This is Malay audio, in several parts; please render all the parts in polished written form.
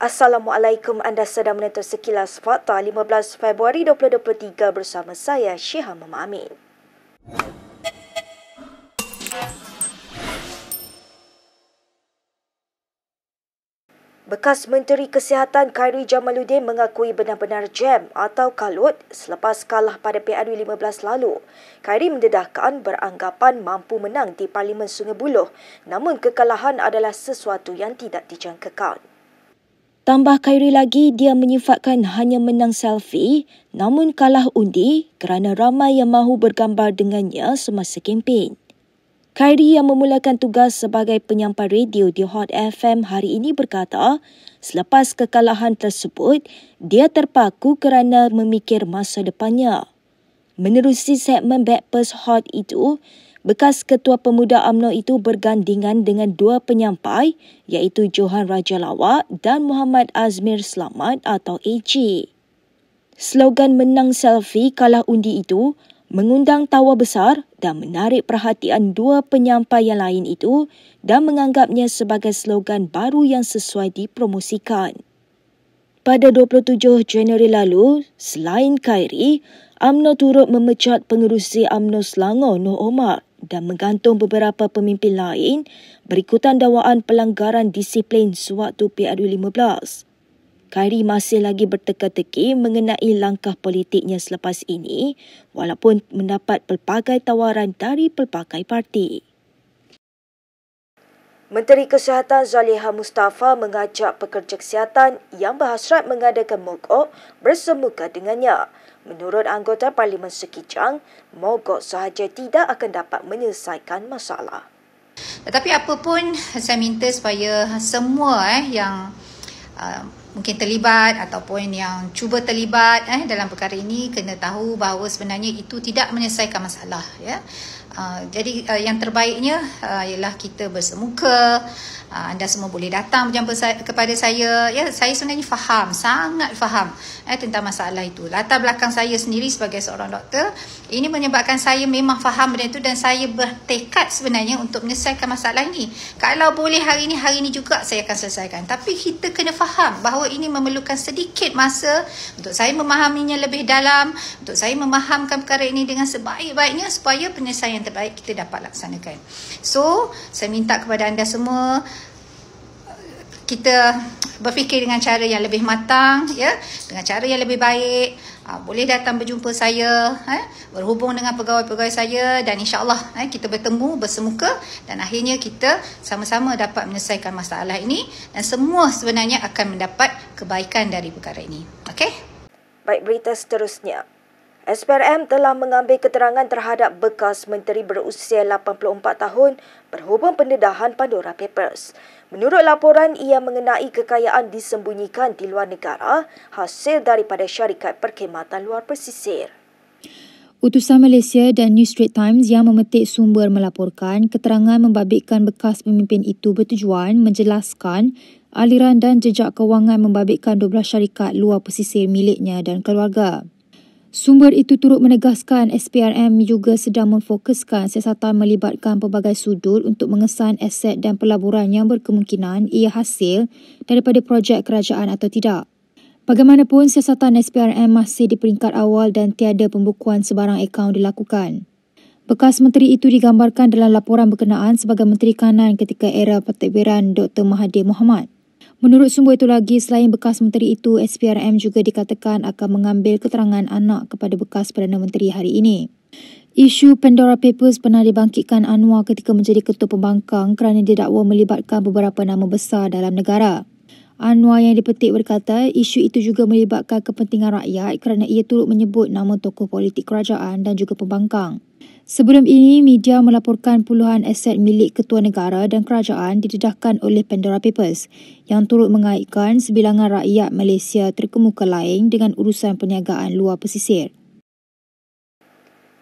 Assalamualaikum, anda sedang menonton Sekilas Fakta 15 Februari 2023 bersama saya Syiha Mama Amin. Bekas Menteri Kesihatan Khairy Jamaluddin mengakui benar-benar jam atau kalut selepas kalah pada PRU 15 lalu. Khairy mendedahkan beranggapan mampu menang di Parlimen Sungai Buloh, namun kekalahan adalah sesuatu yang tidak dijangkakan. Tambah Khairy lagi, dia menyifatkan hanya menang selfie namun kalah undi kerana ramai yang mahu bergambar dengannya semasa kempen. Khairy yang memulakan tugas sebagai penyampai radio di Hot FM hari ini berkata, selepas kekalahan tersebut, dia terpaku kerana memikir masa depannya. Menerusi segmen Backpast Hot itu, bekas Ketua Pemuda UMNO itu bergandingan dengan dua penyampai iaitu Johan Raja Lawak dan Muhammad Azmir Selamat atau AJ. Slogan menang selfie kalah undi itu mengundang tawa besar dan menarik perhatian dua penyampai yang lain itu dan menganggapnya sebagai slogan baru yang sesuai dipromosikan. Pada 27 Januari lalu, selain Khairy, UMNO turut memecat pengerusi UMNO Selangor Noh Omar dan menggantung beberapa pemimpin lain berikutan dakwaan pelanggaran disiplin sewaktu PRU 15. Khairy masih lagi berteka-teki mengenai langkah politiknya selepas ini walaupun mendapat pelbagai tawaran dari pelbagai parti. Menteri Kesihatan Zaliha Mustafa mengajak pekerja kesihatan yang berhasrat mengadakan mogok bersemuka dengannya. Menurut anggota Parlimen Sekijang, mogok sahaja tidak akan dapat menyelesaikan masalah. Tetapi apapun, saya minta supaya semua yang mungkin terlibat ataupun yang cuba terlibat dalam perkara ini kena tahu bahawa sebenarnya itu tidak menyelesaikan masalah, ya. Jadi yang terbaiknya ialah kita bersemuka. Anda semua boleh datang berjumpa kepada saya. Ya, saya sebenarnya faham, sangat faham tentang masalah itu. Latar belakang saya sendiri sebagai seorang doktor, ini menyebabkan saya memang faham benda itu dan saya bertekad sebenarnya untuk menyelesaikan masalah ini. Kalau boleh hari ini juga saya akan selesaikan. Tapi kita kena faham bahawa ini memerlukan sedikit masa untuk saya memahaminya lebih dalam, untuk saya memahamkan perkara ini dengan sebaik-baiknya supaya penyelesaian terbaik kita dapat laksanakan. So, saya minta kepada anda semua, kita berfikir dengan cara yang lebih matang, ya, dengan cara yang lebih baik. Boleh datang berjumpa saya, berhubung dengan pegawai-pegawai saya dan insya-Allah kita bertemu bersemuka dan akhirnya kita sama-sama dapat menyelesaikan masalah ini dan semua sebenarnya akan mendapat kebaikan dari perkara ini. Okey? Baik, berita seterusnya. SPRM telah mengambil keterangan terhadap bekas menteri berusia 84 tahun berhubung pendedahan Pandora Papers. Menurut laporan, ia mengenai kekayaan disembunyikan di luar negara hasil daripada syarikat perkhidmatan luar pesisir. Utusan Malaysia dan New Straits Times yang memetik sumber melaporkan keterangan membabitkan bekas pemimpin itu bertujuan menjelaskan aliran dan jejak kewangan membabitkan 12 syarikat luar pesisir miliknya dan keluarga. Sumber itu turut menegaskan SPRM juga sedang memfokuskan siasatan melibatkan pelbagai sudut untuk mengesan aset dan pelaburan yang berkemungkinan ia hasil daripada projek kerajaan atau tidak. Bagaimanapun, siasatan SPRM masih di peringkat awal dan tiada pembukuan sebarang akaun dilakukan. Bekas menteri itu digambarkan dalam laporan berkenaan sebagai Menteri Kanan ketika era pentadbiran Dr. Mahathir Mohamad. Menurut sumber itu lagi, selain bekas menteri itu, SPRM juga dikatakan akan mengambil keterangan anak kepada bekas Perdana Menteri hari ini. Isu Pandora Papers pernah dibangkitkan Anwar ketika menjadi ketua pembangkang kerana didakwa melibatkan beberapa nama besar dalam negara. Anwar yang dipetik berkata, isu itu juga melibatkan kepentingan rakyat kerana ia turut menyebut nama tokoh politik kerajaan dan juga pembangkang. Sebelum ini, media melaporkan puluhan aset milik ketua negara dan kerajaan didedahkan oleh Pandora Papers yang turut mengaitkan sebilangan rakyat Malaysia terkemuka lain dengan urusan perniagaan luar pesisir.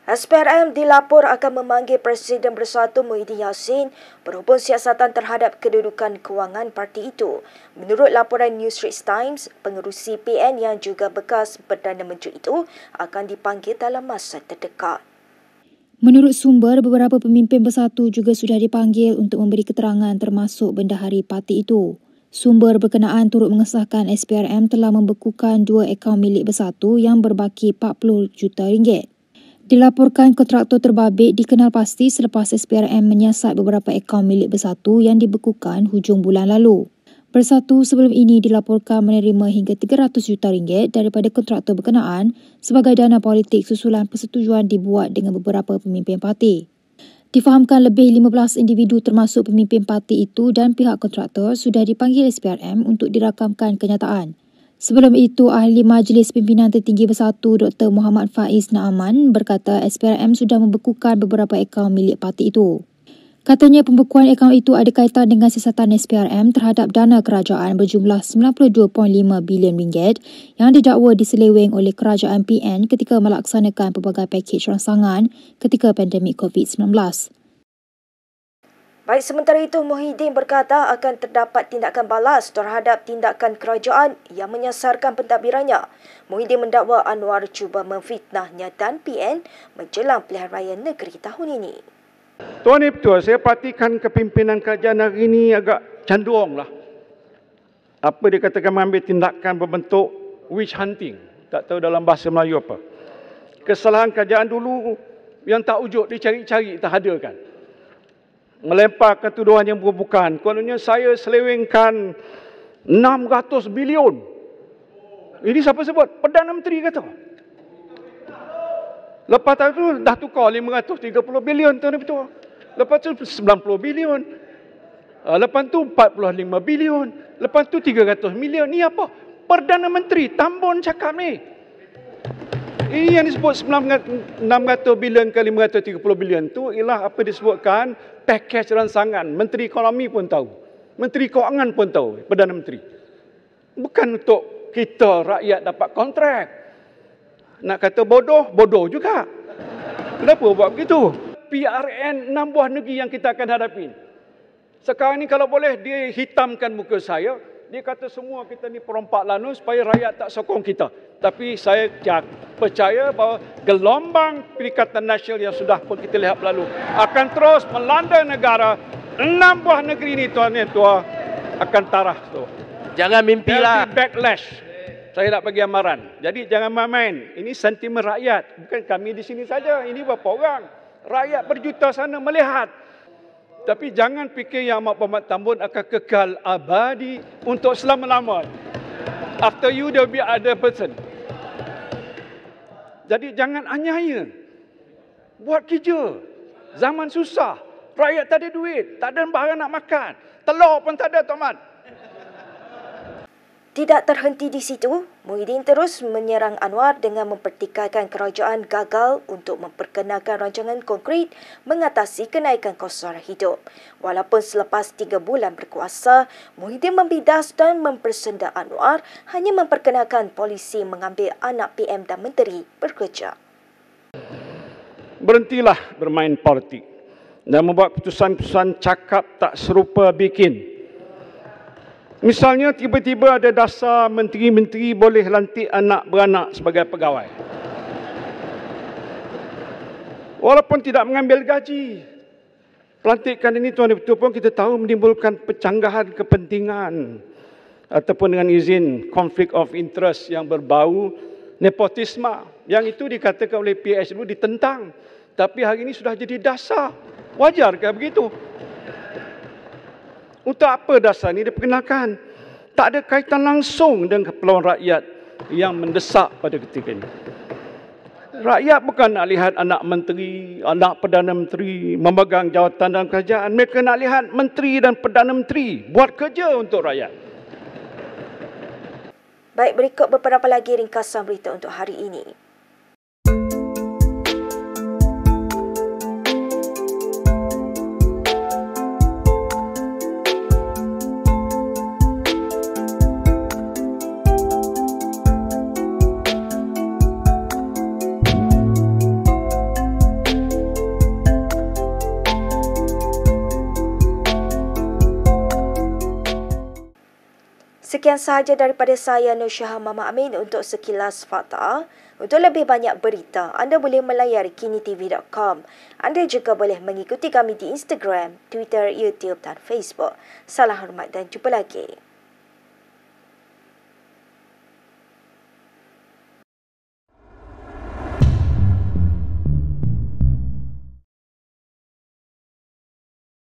SPRM dilapor akan memanggil Presiden Bersatu Muhyiddin Yassin berhubung siasatan terhadap kedudukan kewangan parti itu. Menurut laporan New Straits Times, pengerusi PN yang juga bekas Perdana Menteri itu akan dipanggil dalam masa terdekat. Menurut sumber, beberapa pemimpin Bersatu juga sudah dipanggil untuk memberi keterangan termasuk bendahari parti itu. Sumber berkenaan turut mengesahkan SPRM telah membekukan 2 akaun milik Bersatu yang berbaki 40 juta ringgit. Dilaporkan kontraktor terbabit dikenal pasti selepas SPRM menyiasat beberapa akaun milik Bersatu yang dibekukan hujung bulan lalu. Bersatu sebelum ini dilaporkan menerima hingga 300 juta ringgit daripada kontraktor berkenaan sebagai dana politik susulan persetujuan dibuat dengan beberapa pemimpin parti. Difahamkan lebih 15 individu termasuk pemimpin parti itu dan pihak kontraktor sudah dipanggil SPRM untuk dirakamkan kenyataan. Sebelum itu, Ahli Majlis Pimpinan Tertinggi Bersatu Dr. Muhammad Faiz Naaman berkata SPRM sudah membekukan beberapa akaun milik parti itu. Katanya pembekuan akaun itu ada kaitan dengan siasatan SPRM terhadap dana kerajaan berjumlah 92.5 bilion ringgit yang didakwa diseleweng oleh kerajaan PN ketika melaksanakan pelbagai pakej rangsangan ketika pandemik COVID-19. Baik, sementara itu Muhyiddin berkata akan terdapat tindakan balas terhadap tindakan kerajaan yang menyasarkan pentadbirannya. Muhyiddin mendakwa Anwar cuba memfitnahnya dan PN menjelang pilihan raya negeri tahun ini. Tuan Betul, saya perhatikan kepimpinan kerajaan hari ini agak canduang lah. Apa dia katakan mengambil tindakan berbentuk witch hunting. Tak tahu dalam bahasa Melayu apa. Kesalahan kerajaan dulu yang tak wujud dicari-cari, tak ada kan. Melemparkan tuduhan yang bukan. Kononnya saya selewengkan 600 bilion. Ini siapa sebut? Perdana Menteri kata. Lepas tu dah tukar 530 bilion tuan betul. Lepas tu 90 bilion. Lepas tu 45 bilion. Lepas tu 300 milion. Ni apa? Perdana Menteri Tambun cakap ni. Ini yang disebut 600 bilion ke 530 bilion tu ialah apa disebutkan pakej rangsangan. Menteri Ekonomi pun tahu. Menteri Kewangan pun tahu. Perdana Menteri. Bukan untuk kita rakyat dapat kontrak. Nak kata bodoh, bodoh juga. Kenapa buat begitu? PRN 6 buah negeri yang kita akan hadapi. Sekarang ni kalau boleh dia hitamkan muka saya. Dia kata semua kita ni perompak lanu supaya rakyat tak sokong kita. Tapi saya percaya bahawa gelombang Perikatan Nasional yang sudah pun kita lihat berlalu akan terus melanda negara. 6 buah negeri ni tuan-tuan akan tarah tu. Jangan mimpilah. Backlash. Saya nak bagi amaran. Jadi jangan main-main. Ini sentimen rakyat. Bukan kami di sini saja. Ini berapa orang. Rakyat berjuta sana melihat. Tapi jangan fikir yang Ahmad Muhammad Tambun akan kekal abadi untuk selama-lamanya. After you, there will be other person. Jadi jangan anyaya. Buat kerja. Zaman susah. Rakyat tak ada duit. Tak ada barang nak makan. Telur pun tak ada, Tuan Mat. Tidak terhenti di situ, Muhyiddin terus menyerang Anwar dengan mempertikaikan kerajaan gagal untuk memperkenalkan rancangan konkret mengatasi kenaikan kos sara hidup. Walaupun selepas 3 bulan berkuasa, Muhyiddin membidas dan mempersenda Anwar hanya memperkenalkan polisi mengambil anak PM dan menteri bekerja. Berhentilah bermain politik dan membuat keputusan-keputusan cakap tak serupa bikin. Misalnya tiba-tiba ada dasar menteri-menteri boleh lantik anak beranak sebagai pegawai. Walaupun tidak mengambil gaji. Pelantikan ini tuan betul pun kita tahu menimbulkan pencanggahan kepentingan ataupun dengan izin konflik of interest yang berbau nepotisme. Yang itu dikatakan oleh PH dulu ditentang. Tapi hari ini sudah jadi dasar. Wajarkah begitu? Untuk apa dasar ini diperkenalkan? Tak ada kaitan langsung dengan keperluan rakyat yang mendesak pada ketika ini. Rakyat bukan nak lihat anak menteri, anak Perdana Menteri memegang jawatan dalam kerajaan. Mereka nak lihat menteri dan Perdana Menteri buat kerja untuk rakyat. Baik, berikut beberapa lagi ringkasan berita untuk hari ini. Sekian sahaja daripada saya, Nur Syah Mama Amin untuk Sekilas Fakta. Untuk lebih banyak berita, anda boleh melayari kinitv.com. Anda juga boleh mengikuti kami di Instagram, Twitter, YouTube dan Facebook. Salam hormat dan jumpa lagi.